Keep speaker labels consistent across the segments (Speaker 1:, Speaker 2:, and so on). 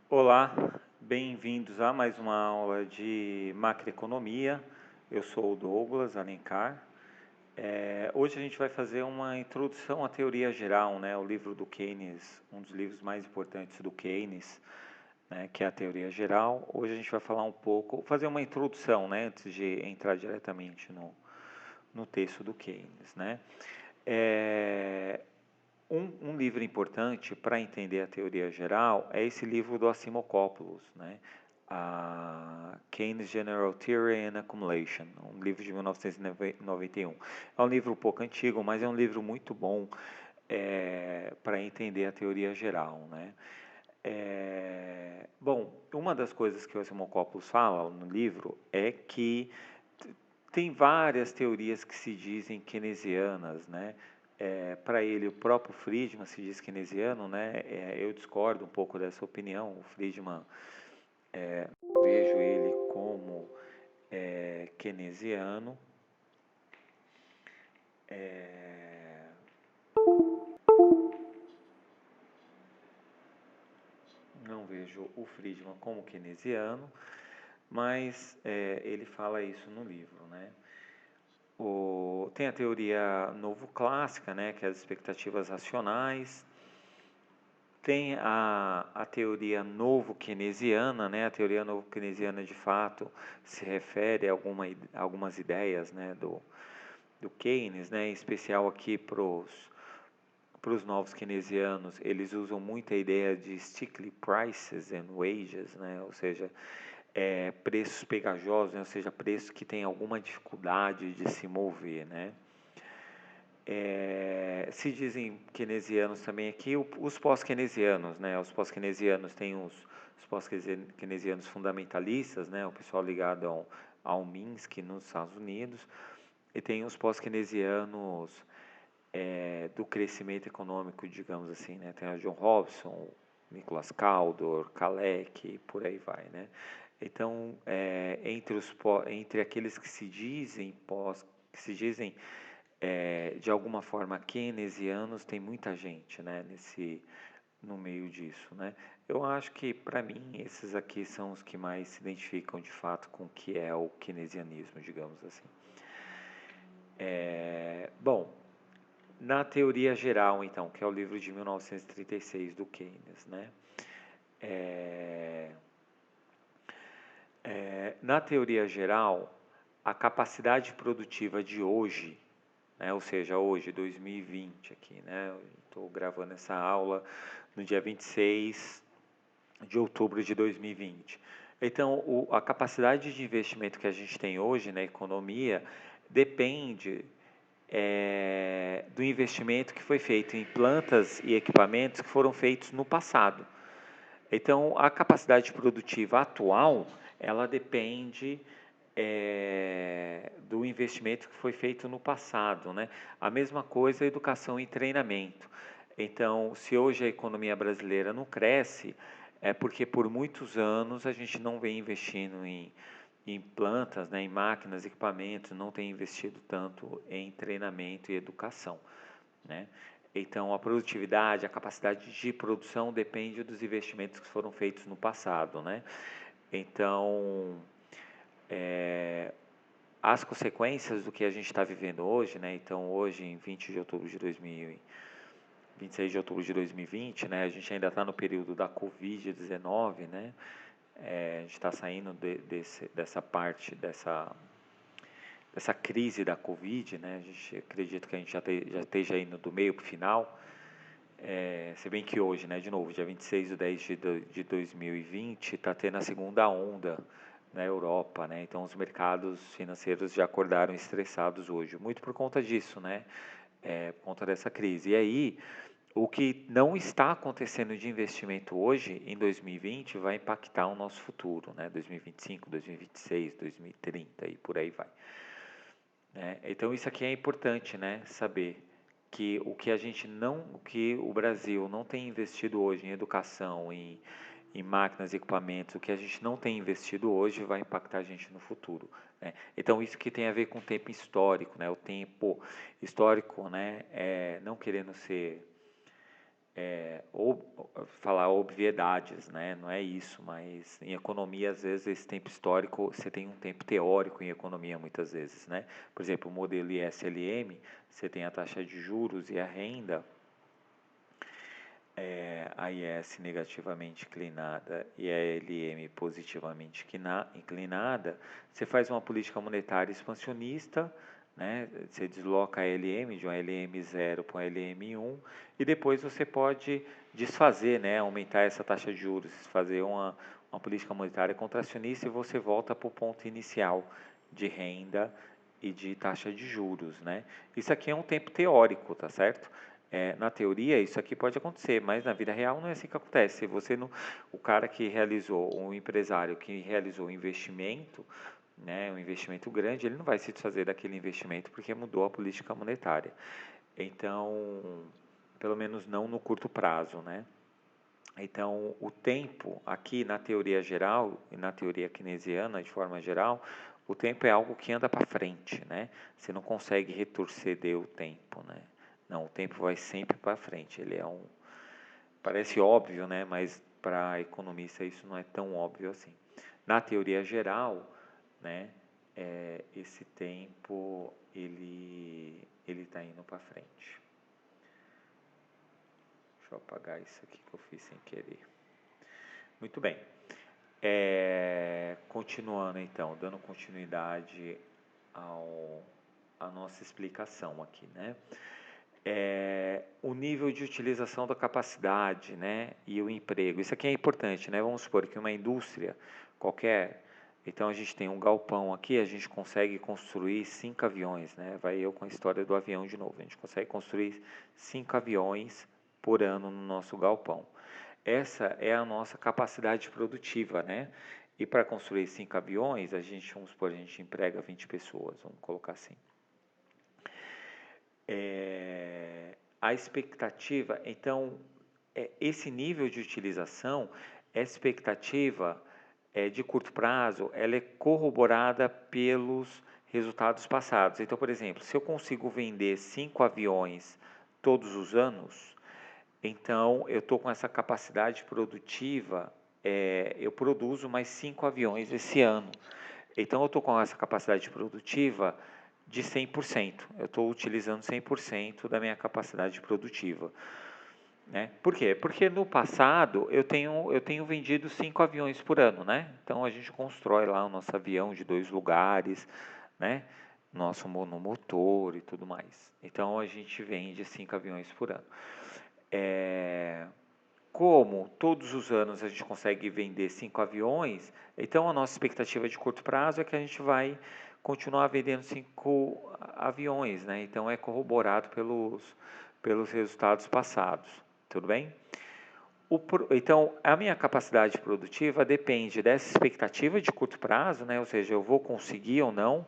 Speaker 1: Olá, bem-vindos a mais uma aula de macroeconomia. Eu sou o Douglas Alencar. Hoje a gente vai fazer uma introdução à teoria geral, né? O livro do Keynes, um dos livros mais importantes do Keynes, né? Que é a teoria geral. Hoje a gente vai falar um pouco, fazer uma introdução, né? Antes de entrar diretamente no texto do Keynes, né? É, um livro importante para entender a teoria geral é esse livro do Asimopoulos, né? A Keynes General Theory and Accumulation, um livro de 1991. É um livro um pouco antigo, mas é um livro muito bom para entender a teoria geral, né? Bom, uma das coisas que o Asimopoulos fala no livro é que tem várias teorias que se dizem keynesianas, né? Para ele, o próprio Friedman se diz keynesiano, né? Eu discordo um pouco dessa opinião. O Friedman, vejo ele como keynesiano. É, não vejo o Friedman como keynesiano, mas ele fala isso no livro, né? Tem a teoria novo clássica, né, que é as expectativas racionais. Tem a teoria novo-keynesiana, né? A teoria novo-keynesiana, de fato, se refere a algumas ideias, né, do Keynes, né? Em especial aqui para os novos keynesianos, eles usam muito a ideia de sticky prices and wages, né? Ou seja, preços pegajosos, né? Ou seja, preços que têm alguma dificuldade de se mover, né? Se dizem keynesianos também aqui, os pós-keynesianos, né? Os pós-keynesianos têm os pós-keynesianos fundamentalistas, né? O pessoal ligado ao Minsky nos Estados Unidos, e tem os pós-keynesianos do crescimento econômico, digamos assim, né? Tem o John Robson, Nicholas Caldor, Kalec, por aí vai, né? Então, entre aqueles que se dizem de alguma forma keynesianos, tem muita gente, né, no meio disso, né? Eu acho que, para mim, esses aqui são os que mais se identificam de fato com o que é o keynesianismo, digamos assim. Bom, na teoria geral, então, que é o livro de 1936 do Keynes, né? Na teoria geral, a capacidade produtiva de hoje, né, ou seja, hoje, 2020 aqui, né? Estou gravando essa aula no dia 26 de outubro de 2020. Então, a capacidade de investimento que a gente tem hoje na economia depende do investimento que foi feito em plantas e equipamentos que foram feitos no passado. Então, a capacidade produtiva atual, ela depende do investimento que foi feito no passado, né? A mesma coisa a educação e treinamento. Então, se hoje a economia brasileira não cresce, é porque por muitos anos a gente não vem investindo em plantas, né, em máquinas, equipamentos, não tem investido tanto em treinamento e educação, né? Então, a produtividade, a capacidade de produção depende dos investimentos que foram feitos no passado, né? Então, as consequências do que a gente está vivendo hoje, né? Então, hoje, em 20 de outubro de 26 de outubro de 2020, né? A gente ainda está no período da Covid-19, né? A gente está saindo dessa parte, dessa crise da Covid, né? A gente acredita que a gente já esteja indo do meio para o final. Se bem que hoje, né, de novo, dia 26 de 10 de 2020, está tendo a segunda onda na Europa, né? Então os mercados financeiros já acordaram estressados hoje, muito por conta disso, né? Por conta dessa crise. E aí, o que não está acontecendo de investimento hoje, em 2020, vai impactar o nosso futuro, né? 2025, 2026, 2030 e por aí vai. Né? Então isso aqui é importante, né? Saber que o que o Brasil não tem investido hoje em educação, em máquinas e equipamentos, o que a gente não tem investido hoje vai impactar a gente no futuro, né? Então isso que tem a ver com o tempo histórico, né? O tempo histórico, né? Não querendo ser falar obviedades, né? Não é isso, mas em economia, às vezes, esse tempo histórico, você tem um tempo teórico em economia, muitas vezes, né? Por exemplo, o modelo ISLM, você tem a taxa de juros e a renda, a IS negativamente inclinada e a LM positivamente inclinada, você faz uma política monetária expansionista, né? Você desloca a LM de uma LM 0 para uma LM 1 e depois você pode desfazer, né? Aumentar essa taxa de juros, fazer uma política monetária contracionista e você volta para o ponto inicial de renda e de taxa de juros, né? Isso aqui é um tempo teórico, tá certo? Na teoria isso aqui pode acontecer, mas na vida real não é assim que acontece. Se você não, o cara que realizou, um empresário que realizou um investimento, né, um investimento grande, ele não vai se desfazer daquele investimento porque mudou a política monetária. Então, pelo menos não no curto prazo, né? Então, o tempo aqui na teoria geral e na teoria keynesiana de forma geral, o tempo é algo que anda para frente, né? Você não consegue retroceder o tempo, né? Não, o tempo vai sempre para frente. Ele é parece óbvio, né? Mas para economista isso não é tão óbvio assim. Na teoria geral, né? Esse tempo ele está indo para frente. Deixa eu apagar isso aqui que eu fiz sem querer. Muito bem. Continuando então, dando continuidade à nossa explicação aqui, né? O nível de utilização da capacidade, né, e o emprego. Isso aqui é importante, né? Vamos supor que uma indústria qualquer, então a gente tem um galpão aqui, a gente consegue construir 5 aviões, né? Vai eu com a história do avião de novo. A gente consegue construir 5 aviões por ano no nosso galpão. Essa é a nossa capacidade produtiva, né? E para construir 5 aviões, vamos supor, a gente emprega 20 pessoas, vamos colocar assim. A expectativa, então, esse nível de utilização, essa expectativa de curto prazo, ela é corroborada pelos resultados passados. Então, por exemplo, se eu consigo vender 5 aviões todos os anos, então eu estou com essa capacidade produtiva, eu produzo mais 5 aviões esse ano. Então eu estou com essa capacidade produtiva de 100%. Eu estou utilizando 100% da minha capacidade produtiva. Né? Por quê? Porque no passado eu tenho vendido 5 aviões por ano, né? Então a gente constrói lá o nosso avião de 2 lugares, né? Nosso monomotor e tudo mais. Então a gente vende 5 aviões por ano. Como todos os anos a gente consegue vender 5 aviões, então a nossa expectativa de curto prazo é que a gente vai continuar vendendo 5 aviões, né? Então é corroborado pelos resultados passados, tudo bem? Então a minha capacidade produtiva depende dessa expectativa de curto prazo, né? Ou seja, eu vou conseguir ou não,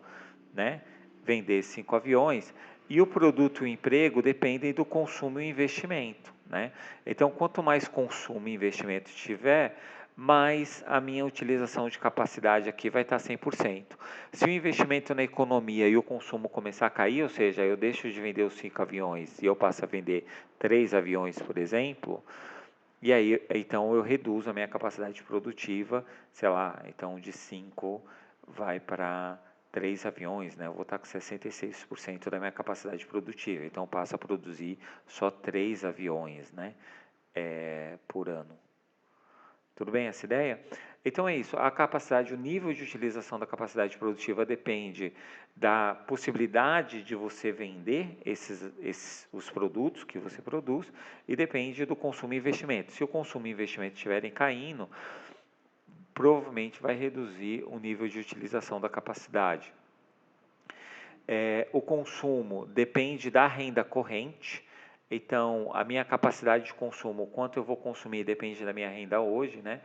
Speaker 1: né, vender 5 aviões, e o produto e o emprego dependem do consumo e investimento, né? Então, quanto mais consumo e investimento tiver, mais a minha utilização de capacidade aqui vai estar 100%. Se o investimento na economia e o consumo começar a cair, ou seja, eu deixo de vender os 5 aviões e eu passo a vender 3 aviões, por exemplo, e aí então eu reduzo a minha capacidade produtiva, sei lá, então de 5 vai para 3 aviões, né? Eu vou estar com 66% da minha capacidade produtiva, então eu passo a produzir só 3 aviões, né? Por ano. Tudo bem essa ideia? Então é isso, a capacidade, o nível de utilização da capacidade produtiva depende da possibilidade de você vender os produtos que você produz e depende do consumo e investimento. Se o consumo e investimento estiverem caindo, provavelmente vai reduzir o nível de utilização da capacidade. O consumo depende da renda corrente, então a minha capacidade de consumo, o quanto eu vou consumir, depende da minha renda hoje, né?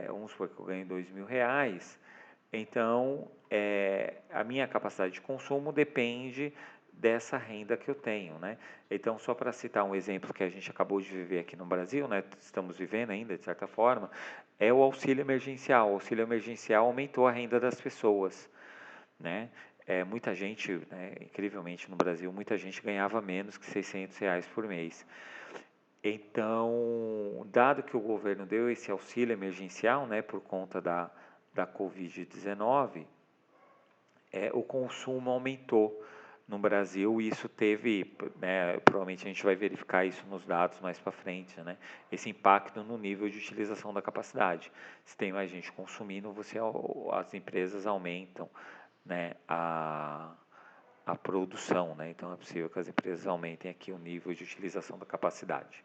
Speaker 1: Vamos supor que eu ganho R$2.000, então a minha capacidade de consumo depende dessa renda que eu tenho, né? Então, só para citar um exemplo que a gente acabou de viver aqui no Brasil, né? Estamos vivendo ainda, de certa forma, é o auxílio emergencial. O auxílio emergencial aumentou a renda das pessoas, né? Muita gente, né, incrivelmente no Brasil, muita gente ganhava menos que R$600 por mês. Então, dado que o governo deu esse auxílio emergencial, né, por conta da Covid-19, o consumo aumentou no Brasil e isso teve, né, provavelmente a gente vai verificar isso nos dados mais para frente, né, esse impacto no nível de utilização da capacidade. Se tem mais gente consumindo, as empresas aumentam, né, a produção, né, então é possível que as empresas aumentem aqui o nível de utilização da capacidade.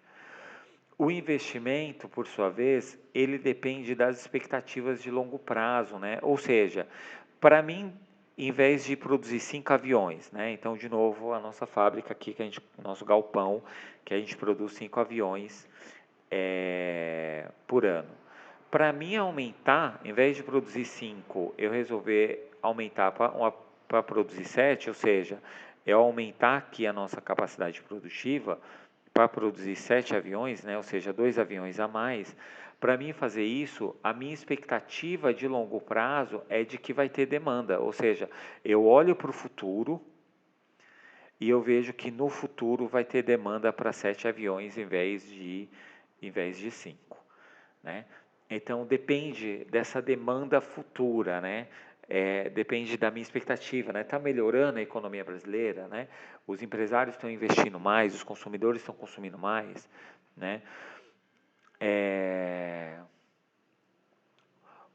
Speaker 1: O investimento, por sua vez, ele depende das expectativas de longo prazo, né? Ou seja, para mim, em vez de produzir 5 aviões, né? Então, de novo, a nossa fábrica aqui, o nosso galpão, que a gente produz 5 aviões por ano. Para mim aumentar, em vez de produzir 5, eu resolver aumentar para produzir 7, ou seja, eu aumentar aqui a nossa capacidade produtiva para produzir 7 aviões, né, ou seja, 2 aviões a mais. Para mim fazer isso, a minha expectativa de longo prazo é de que vai ter demanda, ou seja, eu olho para o futuro e eu vejo que no futuro vai ter demanda para 7 aviões em vez de 5, né? Então depende dessa demanda futura, né? Depende da minha expectativa, né? Está melhorando a economia brasileira, né? Os empresários estão investindo mais, os consumidores estão consumindo mais, né?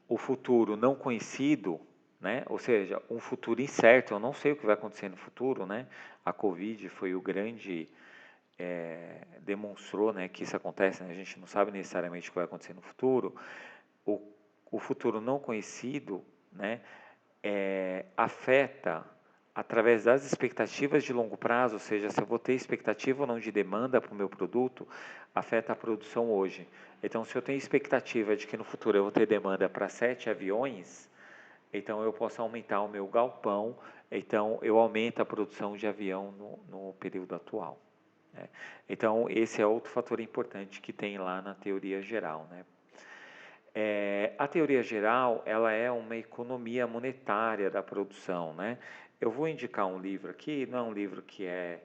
Speaker 1: O futuro não conhecido, né? Ou seja, um futuro incerto, eu não sei o que vai acontecer no futuro, né? A Covid foi o grande demonstrou, né, que isso acontece, né? A gente não sabe necessariamente o que vai acontecer no futuro. O, o futuro não conhecido, né, afeta através das expectativas de longo prazo, ou seja, se eu vou ter expectativa ou não de demanda para o meu produto, afeta a produção hoje. Então, se eu tenho expectativa de que no futuro eu vou ter demanda para 7 aviões, então eu posso aumentar o meu galpão, então eu aumento a produção de avião no período atual, né? Então, esse é outro fator importante que tem lá na teoria geral, né? A teoria geral, ela é uma economia monetária da produção, né? Eu vou indicar um livro aqui, não é um livro que é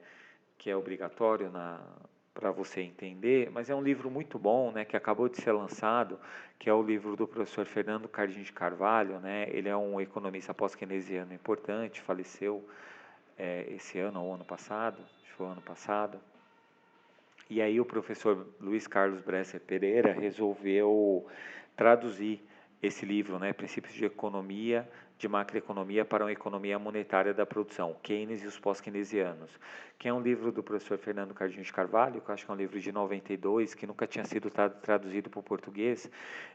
Speaker 1: obrigatório para você entender, mas é um livro muito bom, né, que acabou de ser lançado, que é o livro do professor Fernando Cardim de Carvalho, né? Ele é um economista pós-keynesiano importante, faleceu esse ano ou ano passado, acho que foi o ano passado. E aí o professor Luiz Carlos Bresser Pereira resolveu traduzir esse livro, né, Princípios de Economia, de Macroeconomia para uma Economia Monetária da Produção, Keynes e os Pós-Keynesianos, que é um livro do professor Fernando Cardim de Carvalho, que eu acho que é um livro de 92, que nunca tinha sido traduzido para o português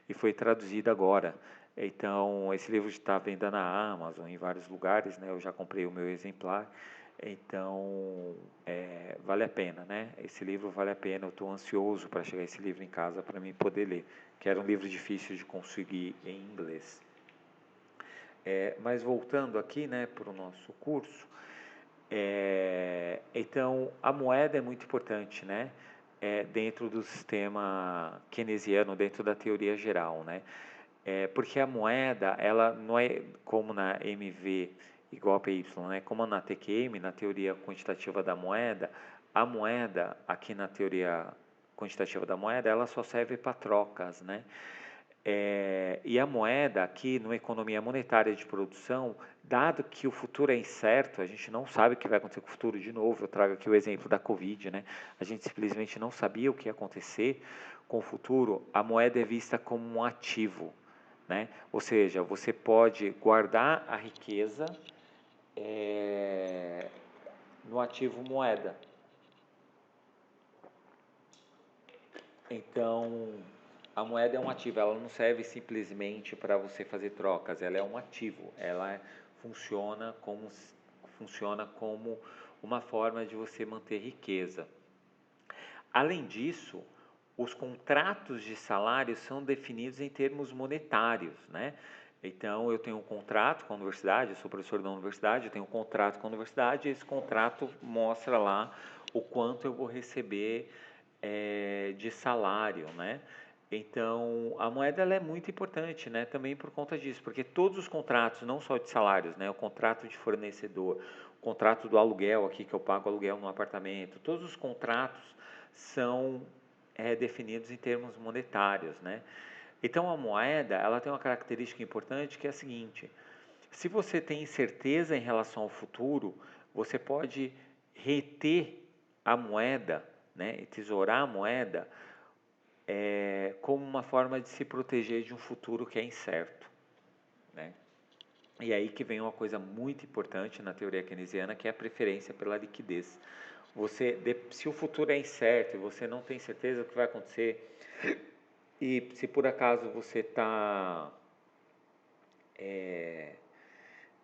Speaker 1: e foi traduzido agora. Então, esse livro está à venda na Amazon, em vários lugares, né, eu já comprei o meu exemplar. Então, vale a pena, né? Esse livro vale a pena. Eu estou ansioso para chegar esse livro em casa para mim poder ler, que era um livro difícil de conseguir em inglês. Mas voltando aqui, né, para o nosso curso, então a moeda é muito importante, né? Dentro do sistema keynesiano, dentro da teoria geral, né? Porque a moeda, ela não é como na MV igual a PY, né? Como na TQM, na teoria quantitativa da moeda, a moeda, aqui na teoria quantitativa da moeda, ela só serve para trocas, né? E a moeda aqui, numa economia monetária de produção, dado que o futuro é incerto, a gente não sabe o que vai acontecer com o futuro, de novo, eu trago aqui o exemplo da Covid, né? A gente simplesmente não sabia o que ia acontecer com o futuro, a moeda é vista como um ativo, né? Ou seja, você pode guardar a riqueza no ativo moeda. Então, a moeda é um ativo, ela não serve simplesmente para você fazer trocas, ela é um ativo, ela funciona como uma forma de você manter riqueza. Além disso, os contratos de salário são definidos em termos monetários, né? Então, eu tenho um contrato com a universidade, eu sou professor da universidade, eu tenho um contrato com a universidade, e esse contrato mostra lá o quanto eu vou receber de salário, né? Então, a moeda ela é muito importante, né? Também por conta disso, porque todos os contratos, não só de salários, né? O contrato de fornecedor, o contrato do aluguel aqui, que eu pago aluguel no apartamento, todos os contratos são definidos em termos monetários, né? Então a moeda, ela tem uma característica importante que é a seguinte: se você tem incerteza em relação ao futuro, você pode reter a moeda, né, e tesourar a moeda como uma forma de se proteger de um futuro que é incerto, né? E aí que vem uma coisa muito importante na teoria keynesiana, que é a preferência pela liquidez. Se o futuro é incerto e você não tem certeza do que vai acontecer, e se por acaso você está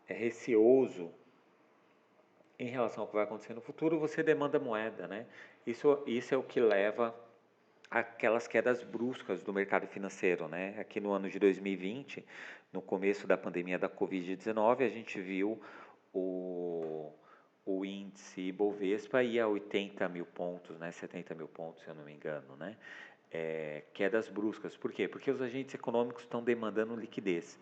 Speaker 1: receoso em relação ao que vai acontecer no futuro, você demanda moeda, né? Isso é o que leva àquelas quedas bruscas do mercado financeiro, né? Aqui no ano de 2020, no começo da pandemia da Covid-19, a gente viu o, o índice Ibovespa ir a 80 mil pontos, né? 70 mil pontos, se eu não me engano, né? Quedas bruscas. Por quê? Porque os agentes econômicos estão demandando liquidez.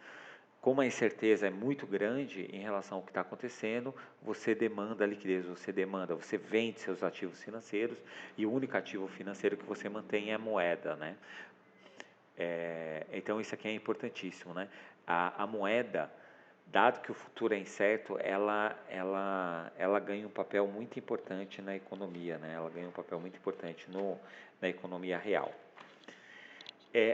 Speaker 1: Como a incerteza é muito grande em relação ao que está acontecendo, você demanda liquidez, você vende seus ativos financeiros e o único ativo financeiro que você mantém é a moeda, né? Então isso aqui é importantíssimo, né? A moeda, dado que o futuro é incerto, ela ganha um papel muito importante na economia, né? Ela ganha um papel muito importante na economia real.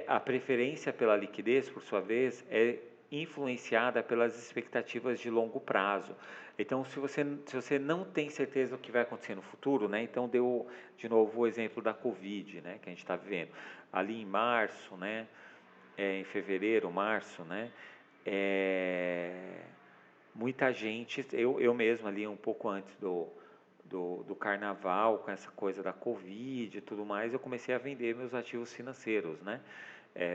Speaker 1: A preferência pela liquidez, por sua vez, é influenciada pelas expectativas de longo prazo. Então, se você não tem certeza do que vai acontecer no futuro, né? Então, deu de novo o exemplo da Covid, né? Que a gente está vivendo. Ali em março, né? Em fevereiro, março, né? Muita gente, eu mesmo ali um pouco antes do carnaval, com essa coisa da Covid e tudo mais, eu comecei a vender meus ativos financeiros, né?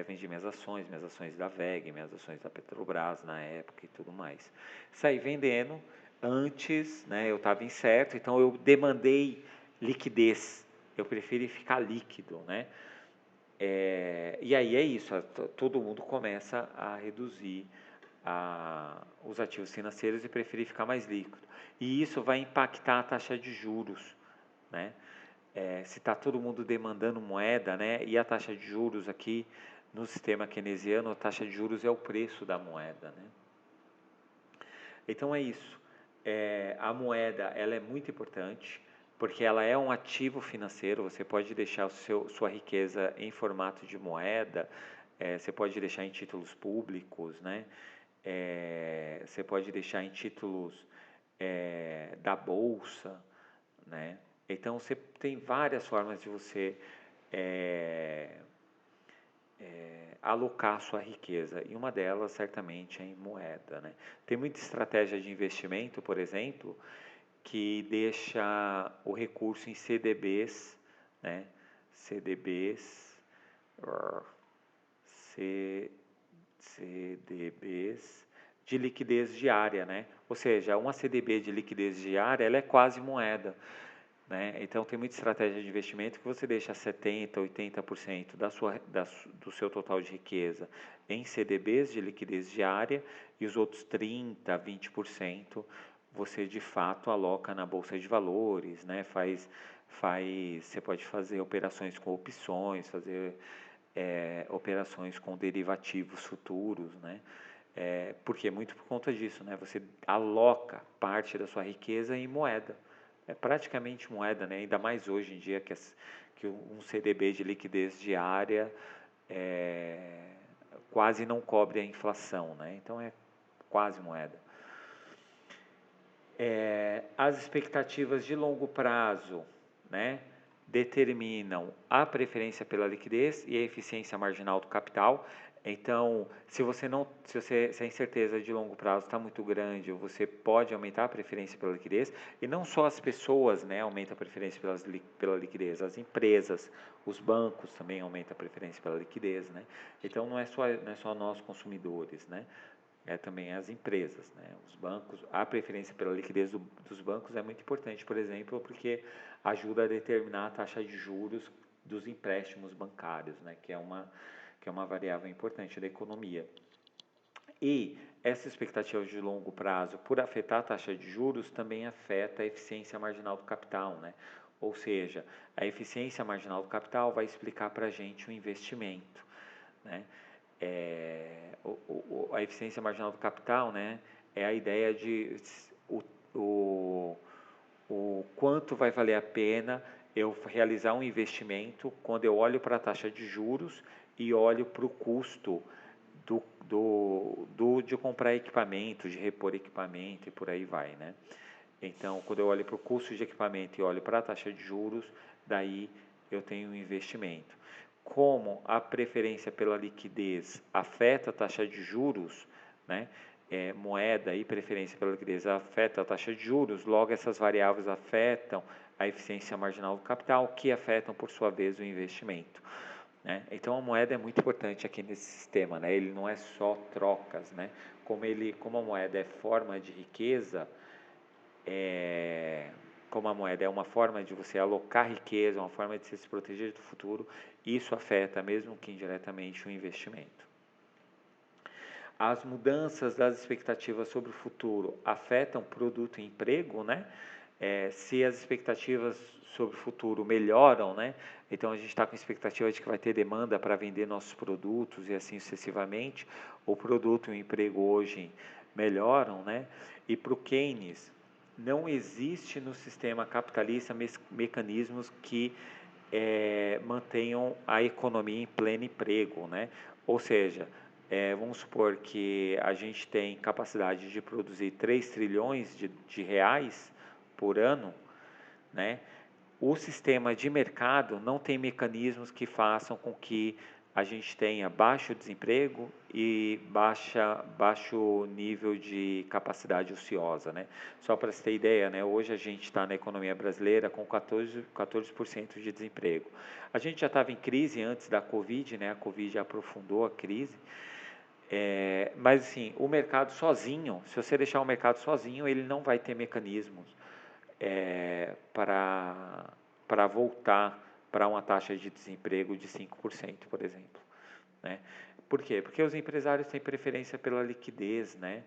Speaker 1: Vendi minhas ações da WEG, minhas ações da Petrobras na época e tudo mais. Saí vendendo antes, né? Eu estava incerto, então eu demandei liquidez. Eu preferi ficar líquido, né? E aí é isso, todo mundo começa a reduzir os ativos financeiros e preferir ficar mais líquido. E isso vai impactar a taxa de juros, né? Se está todo mundo demandando moeda, né? E a taxa de juros aqui no sistema keynesiano, a taxa de juros é o preço da moeda, né? Então é isso. A moeda, ela é muito importante porque ela é um ativo financeiro. Você pode deixar sua riqueza em formato de moeda, você pode deixar em títulos públicos, né? Você pode deixar em títulos da bolsa, né? Então você tem várias formas de você alocar sua riqueza, e uma delas certamente é em moeda, né? Tem muita estratégia de investimento, por exemplo, que deixa o recurso em CDBs, né? CDBs, CDBs de liquidez diária, né? Ou seja, uma CDB de liquidez diária, ela é quase moeda, né? Então tem muita estratégia de investimento que você deixa 70%, 80% do seu total de riqueza em CDBs de liquidez diária e os outros 30%, 20% você de fato aloca na bolsa de valores, né? Você pode fazer operações com opções, fazer operações com derivativos futuros, né? Porque muito por conta disso, né? Você aloca parte da sua riqueza em moeda. É praticamente moeda, né? Ainda mais hoje em dia que um CDB de liquidez diária quase não cobre a inflação, né? Então é quase moeda. As expectativas de longo prazo, né, determinam a preferência pela liquidez e a eficiência marginal do capital. Então, se a incerteza de longo prazo está muito grande, você pode aumentar a preferência pela liquidez, e não só as pessoas, né, aumentam a preferência pela liquidez, as empresas, os bancos também aumentam a preferência pela liquidez, né? Então não é só nós consumidores, né? Também as empresas, né? Os bancos, a preferência pela liquidez dos bancos é muito importante, por exemplo, porque ajuda a determinar a taxa de juros dos empréstimos bancários, né? Que é uma variável importante da economia. E essa expectativa de longo prazo, por afetar a taxa de juros, também afeta a eficiência marginal do capital, né? Ou seja, a eficiência marginal do capital vai explicar para a gente o investimento, né? A eficiência marginal do capital, né, é a ideia de o, o quanto vai valer a pena eu realizar um investimento quando eu olho para a taxa de juros e olho para o custo de comprar equipamento, de repor equipamento e por aí vai, né? Então, quando eu olho para o custo de equipamento e olho para a taxa de juros, daí eu tenho um investimento. Como a preferência pela liquidez afeta a taxa de juros, né? Moeda e preferência pela liquidez afeta a taxa de juros, logo essas variáveis afetam a eficiência marginal do capital, que afetam, por sua vez, o investimento. Né? Então, a moeda é muito importante aqui nesse sistema, né? Ele não é só trocas, né? Como a moeda é forma de riqueza, como a moeda é uma forma de você alocar riqueza, uma forma de você se proteger do futuro, isso afeta, mesmo que indiretamente, o investimento. As mudanças das expectativas sobre o futuro afetam produto e emprego, né? Se as expectativas sobre o futuro melhoram, né? Então a gente está com a expectativa de que vai ter demanda para vender nossos produtos e assim sucessivamente. O produto e o emprego hoje melhoram, né? E para o Keynes, não existe no sistema capitalista mecanismos que mantenham a economia em pleno emprego, né? Ou seja, vamos supor que a gente tem capacidade de produzir 3 trilhões de reais por ano, né? O sistema de mercado não tem mecanismos que façam com que a gente tenha baixo desemprego e baixo nível de capacidade ociosa, né? Só para você ter ideia, né? Hoje a gente está na economia brasileira com 14% de desemprego. A gente já estava em crise antes da Covid, né? A Covid aprofundou a crise. Mas assim, o mercado sozinho, se você deixar o mercado sozinho, ele não vai ter mecanismos para voltar para uma taxa de desemprego de 5%, por exemplo. Né? Por quê? Porque os empresários têm preferência pela liquidez, né?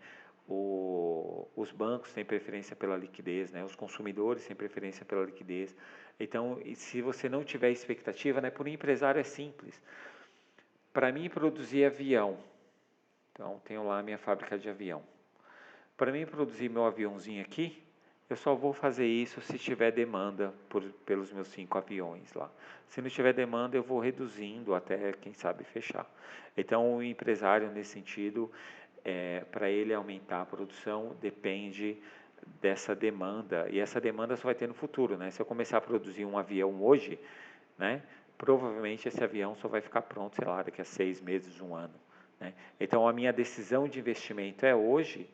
Speaker 1: Os bancos têm preferência pela liquidez, né? Os consumidores têm preferência pela liquidez. Então, se você não tiver expectativa, né? Por um empresário é simples. Para mim, produzir avião, então tenho lá a minha fábrica de avião. Para mim produzir meu aviãozinho aqui, eu só vou fazer isso se tiver demanda pelos meus 5 aviões lá. Se não tiver demanda, eu vou reduzindo até, quem sabe, fechar. Então, o empresário, nesse sentido, para ele aumentar a produção, depende dessa demanda. E essa demanda só vai ter no futuro, né? Se eu começar a produzir um avião hoje, né? Provavelmente esse avião só vai ficar pronto, sei lá, daqui a 6 meses, 1 ano. Né? Então, a minha decisão de investimento é hoje,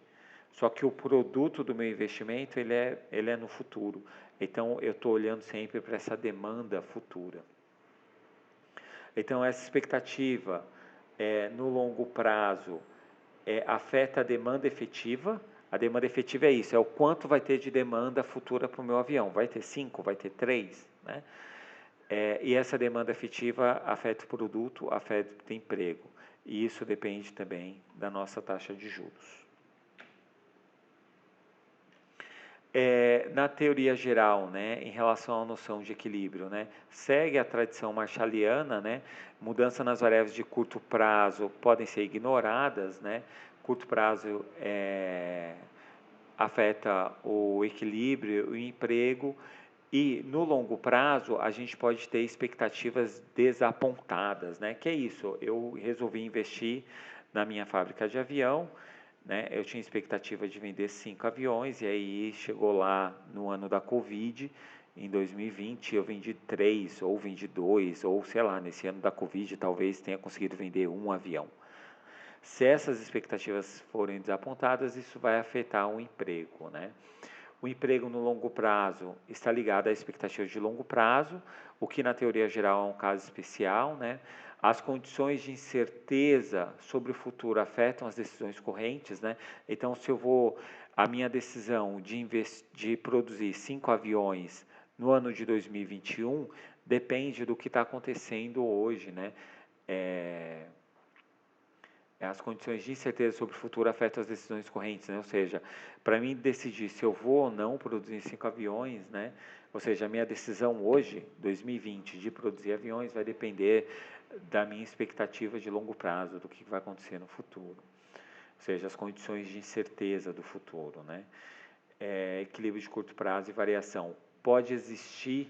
Speaker 1: só que o produto do meu investimento ele é no futuro. Então, eu estou olhando sempre para essa demanda futura. Então, essa expectativa no longo prazo afeta a demanda efetiva. A demanda efetiva é isso, é o quanto vai ter de demanda futura para o meu avião. Vai ter 5, vai ter 3, né? E essa demanda efetiva afeta o produto, afeta o emprego. E isso depende também da nossa taxa de juros. Na teoria geral, né, em relação à noção de equilíbrio, né, segue a tradição marshalliana, né, mudança nas variáveis de curto prazo podem ser ignoradas, né, curto prazo afeta o equilíbrio, o emprego, e no longo prazo a gente pode ter expectativas desapontadas, né, que é isso, eu resolvi investir na minha fábrica de avião, né? Eu tinha expectativa de vender 5 aviões e aí chegou lá no ano da Covid, em 2020 eu vendi 3 ou vendi 2 ou sei lá, nesse ano da Covid talvez tenha conseguido vender 1 avião. Se essas expectativas forem desapontadas, isso vai afetar o emprego, né? O emprego no longo prazo está ligado à expectativa de longo prazo, o que na teoria geral é um caso especial, né? As condições de incerteza sobre o futuro afetam as decisões correntes, né? Então, se a minha decisão de produzir 5 aviões no ano de 2021 depende do que está acontecendo hoje, né? as condições de incerteza sobre o futuro afetam as decisões correntes, né? Ou seja, para mim decidir se eu vou ou não produzir 5 aviões, né? Ou seja, a minha decisão hoje, 2020, de produzir aviões vai depender da minha expectativa de longo prazo, do que vai acontecer no futuro. Ou seja, as condições de incerteza do futuro, né? Equilíbrio de curto prazo e variação. Pode existir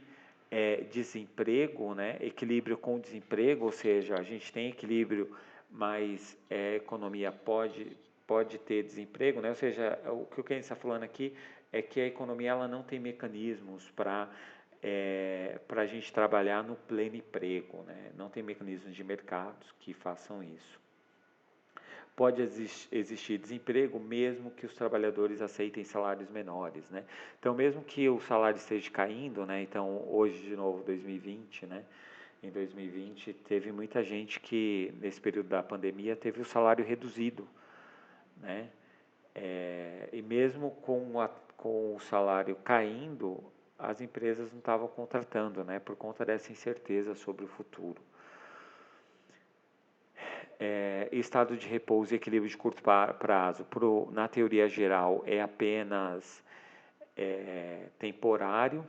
Speaker 1: desemprego, né? Equilíbrio com desemprego, ou seja, a gente tem equilíbrio, mas a economia pode ter desemprego, né? Ou seja, o que o Keynes está falando aqui é que a economia ela não tem mecanismos para a gente trabalhar no pleno emprego, né? Não tem mecanismos de mercados que façam isso. Pode existir desemprego mesmo que os trabalhadores aceitem salários menores, né? Então, mesmo que o salário esteja caindo, né? Então, hoje, de novo, 2020, né? Em 2020, teve muita gente que, nesse período da pandemia, teve o salário reduzido, né? E mesmo com o salário caindo, as empresas não estavam contratando, né? Por conta dessa incerteza sobre o futuro. Estado de repouso e equilíbrio de curto prazo, na teoria geral, é apenas temporário.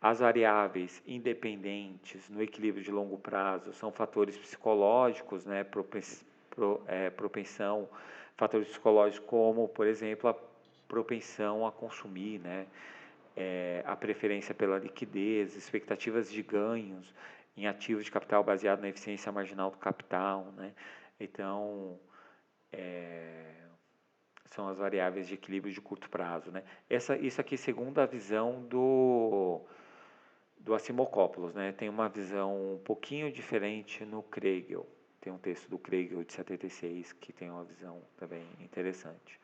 Speaker 1: As variáveis independentes no equilíbrio de longo prazo são fatores psicológicos, né, propensão, fatores psicológicos como, por exemplo, a propensão a consumir, né, a preferência pela liquidez, expectativas de ganhos em ativos de capital baseado na eficiência marginal do capital, né. Então, são as variáveis de equilíbrio de curto prazo, né. Isso aqui segundo a visão do Asimokopoulos, né? Tem uma visão um pouquinho diferente no Kregel. Tem um texto do Kregel de 76 que tem uma visão também interessante.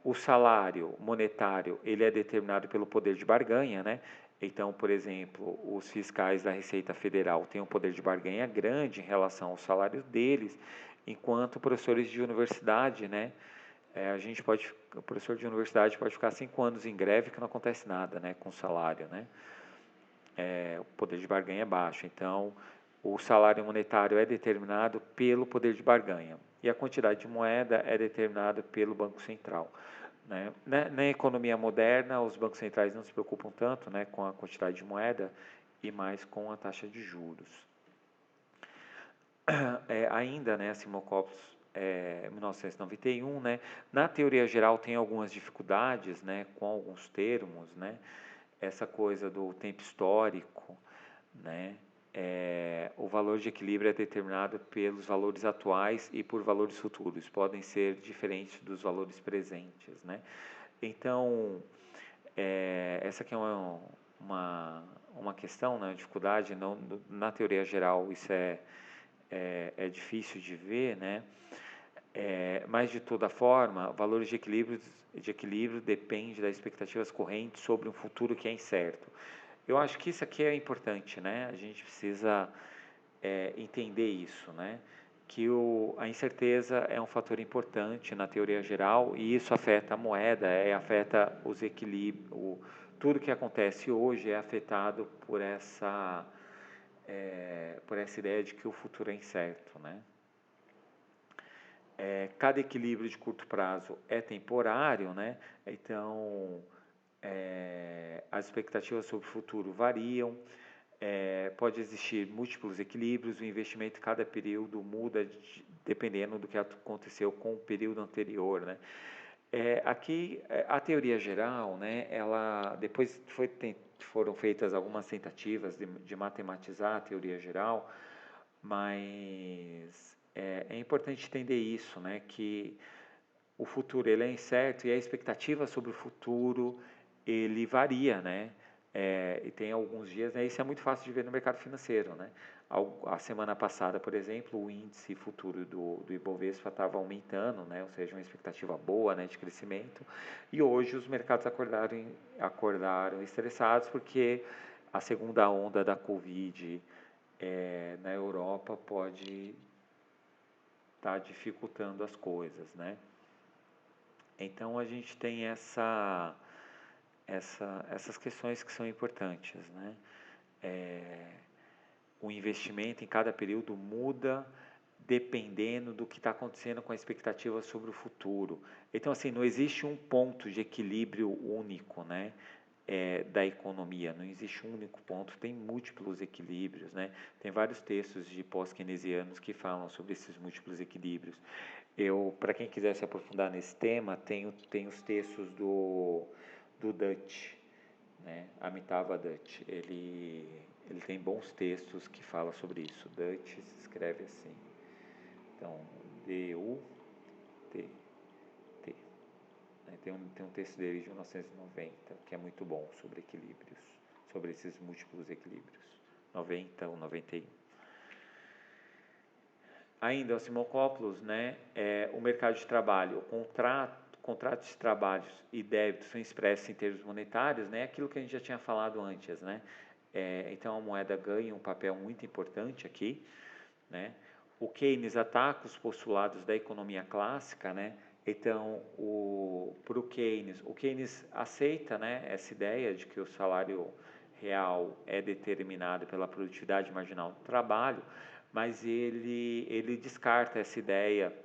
Speaker 1: O salário monetário ele é determinado pelo poder de barganha, né? Então, por exemplo, os fiscais da Receita Federal têm um poder de barganha grande em relação ao salário deles, enquanto professores de universidade, né? O professor de universidade pode ficar 5 anos em greve que não acontece nada, né? Com salário, né? O poder de barganha é baixo. Então, o salário monetário é determinado pelo poder de barganha e a quantidade de moeda é determinada pelo Banco Central. Né? Na economia moderna, os bancos centrais não se preocupam tanto, né, com a quantidade de moeda e mais com a taxa de juros. Ainda, né, Asimokopoulos, 1991, né, na teoria geral tem algumas dificuldades, né, com alguns termos, né, essa coisa do tempo histórico, né, o valor de equilíbrio é determinado pelos valores atuais e por valores futuros, podem ser diferentes dos valores presentes, né. Então, essa aqui é uma questão, né, uma dificuldade, não, na teoria geral isso é difícil de ver, né, mas de toda forma, valores de equilíbrio depende das expectativas correntes sobre um futuro que é incerto. Eu acho que isso aqui é importante, né? A gente precisa entender isso, né? Que a incerteza é um fator importante na teoria geral e isso afeta a moeda, afeta os equilíbrios, tudo que acontece hoje é afetado por essa ideia de que o futuro é incerto, né? Cada equilíbrio de curto prazo é temporário, né? Então, as expectativas sobre o futuro variam, pode existir múltiplos equilíbrios, o investimento em cada período muda dependendo do que aconteceu com o período anterior, né? Aqui, a teoria geral, né, depois foram feitas algumas tentativas de matematizar a teoria geral, mas é importante entender isso, né, que o futuro ele é incerto e a expectativa sobre o futuro ele varia, né? E tem alguns dias, né? Isso é muito fácil de ver no mercado financeiro, né? A semana passada, por exemplo, o índice futuro do Ibovespa estava aumentando, né? Ou seja, uma expectativa boa, né, de crescimento. E hoje os mercados acordaram estressados porque a segunda onda da Covid na Europa pode estar dificultando as coisas, né? Então a gente tem essas questões que são importantes, né? O investimento em cada período muda dependendo do que está acontecendo com a expectativa sobre o futuro. Então, assim, não existe um ponto de equilíbrio único, né? Da economia, não existe um único ponto, tem múltiplos equilíbrios, né? Tem vários textos de pós-keynesianos que falam sobre esses múltiplos equilíbrios. Para quem quiser se aprofundar nesse tema, tem os textos do Dutch, né? Amitabha Dutch. Ele tem bons textos que falam sobre isso. Dutch se escreve assim. Então, D-U-T. Tem um texto dele de 1990 que é muito bom sobre equilíbrios, sobre esses múltiplos equilíbrios. 90 ou 91. Ainda o Simocopoulos, né, o mercado de trabalho, contratos de trabalhos e débitos são expressos em termos monetários, né, aquilo que a gente já tinha falado antes, né. Então a moeda ganha um papel muito importante aqui, né. O Keynes ataca os postulados da economia clássica, né. Então, para o Keynes aceita, né, essa ideia de que o salário real é determinado pela produtividade marginal do trabalho, mas ele descarta essa ideia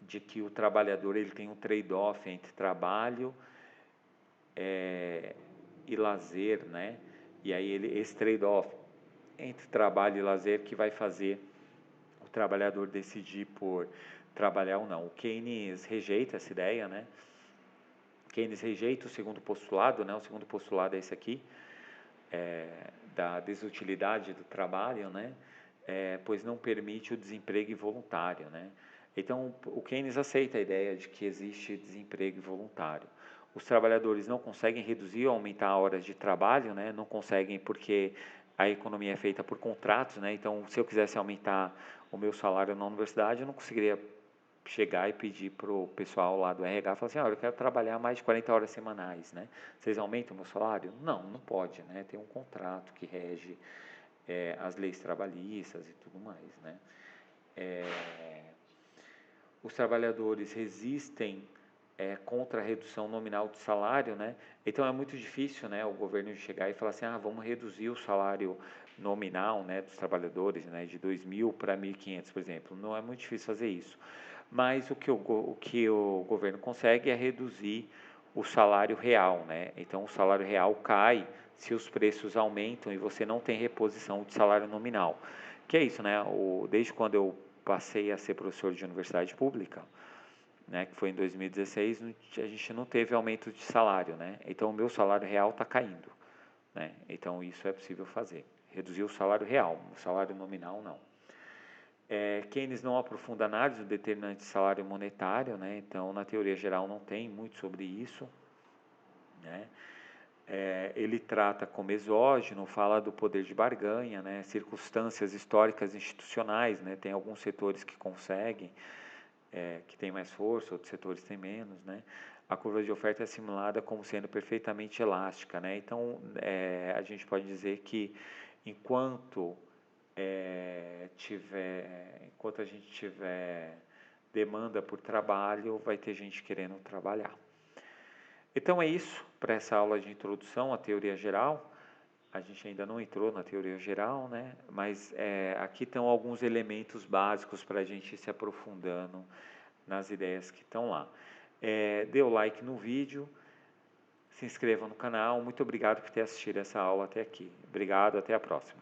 Speaker 1: de que o trabalhador ele tem um trade-off entre trabalho e lazer, né? E aí esse trade-off entre trabalho e lazer que vai fazer o trabalhador decidir por trabalhar ou não. O Keynes rejeita essa ideia, né? Keynes rejeita o segundo postulado, né? O segundo postulado é esse aqui, da desutilidade do trabalho, né? Pois não permite o desemprego involuntário, né? Então, o Keynes aceita a ideia de que existe desemprego involuntário. Os trabalhadores não conseguem reduzir ou aumentar horas de trabalho, né? Não conseguem porque a economia é feita por contratos, né? Então, se eu quisesse aumentar o meu salário na universidade, eu não conseguiria chegar e pedir para o pessoal lá do RH, falar assim, olha, eu quero trabalhar mais de 40 horas semanais, né? Vocês aumentam o meu salário? Não, não pode, né? Tem um contrato que rege as leis trabalhistas e tudo mais, né? Os trabalhadores resistem contra a redução nominal do salário, né? Então é muito difícil, né, o governo chegar e falar assim, vamos reduzir o salário nominal, né, dos trabalhadores, né, de 2.000 para 1.500, por exemplo. Não é muito difícil fazer isso. Mas o que o governo consegue é reduzir o salário real, né? Então o salário real cai se os preços aumentam e você não tem reposição de salário nominal. Que é isso, né? Desde quando eu passei a ser professor de universidade pública, né, que foi em 2016, a gente não teve aumento de salário, né? Então o meu salário real está caindo, né? Então isso é possível fazer, reduzir o salário real, o salário nominal não. Keynes não aprofunda a análise do determinante de salário monetário, né? Então na teoria geral não tem muito sobre isso, né? Ele trata como exógeno, fala do poder de barganha, né? Circunstâncias históricas institucionais, né? Tem alguns setores que conseguem, que tem mais força, outros setores têm menos, né? A curva de oferta é assimilada como sendo perfeitamente elástica, né? Então, a gente pode dizer que enquanto a gente tiver demanda por trabalho, vai ter gente querendo trabalhar. Então é isso para essa aula de introdução à teoria geral. A gente ainda não entrou na teoria geral, né? Mas aqui estão alguns elementos básicos para a gente ir se aprofundando nas ideias que estão lá. Dê o like no vídeo, se inscreva no canal. Muito obrigado por ter assistido essa aula até aqui. Obrigado, até a próxima.